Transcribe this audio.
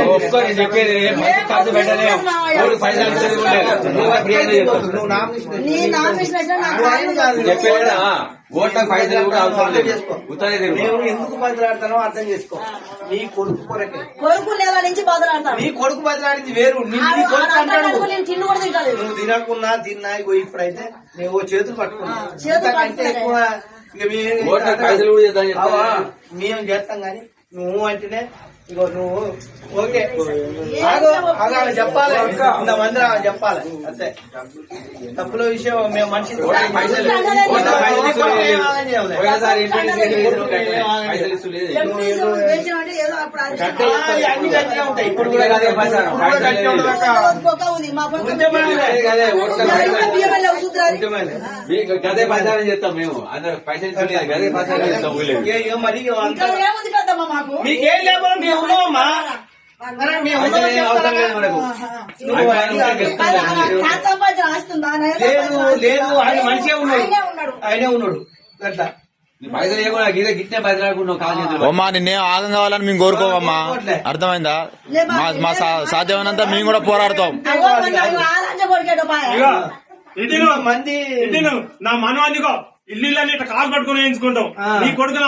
ఒప్పుకొని చెప్పేది ఖర్చు పెట్టలే పైసలు చెప్పేదా ఓట్లకు పైసలు కూడా అవసరం లేదు. ఎందుకు బదిలాడతానో అర్థం చేసుకో. నీ కొడుకు కొరకే నుంచి బదులాడతాను. నీ కొడుకు బదిలాడింది వేరు. నువ్వు తినకున్నా తిన్నా ఇప్పుడైతే నువ్వు చేతులు పట్టుకున్నా అంటే ఎక్కువ మేము చేస్తాం గాని నువ్వు అంటేనే ఇగో నువ్వు ఓకే ఆమె చెప్పాలి. ఇంతమంది ఆమె చెప్పాలి అంతే. తప్పుల విషయం మేము మనిషి అన్ని గట్టిగా ఉంటాయి. ఇప్పుడు కూడా గదే ప్రచారం చేస్తాం మేము. అందరు పైసలు గదే ప్రచారం చేస్తాం. మరి మీకేం లేకపోతే మేము ఉన్నామమ్మా. లేదు లేదు ఆయన మనిషే ఉన్నాడు. ఆయనే ఉన్నాడు అట్లా పైసలు ఏమన్నా గిట్టే బదిలాడుకున్నాం కాదు. అమ్మా నిన్నే ఆగం కావాలని మేము కోరుకోమమ్మా. అర్థమైందా? మా సాధ్యమైనంత మేము కూడా పోరాడతాం. మంది నా మనం అందుకో ఇల్లు ఇట్లా కాలు పట్టుకుని వేయించుకుంటాం. నీ కొడుకు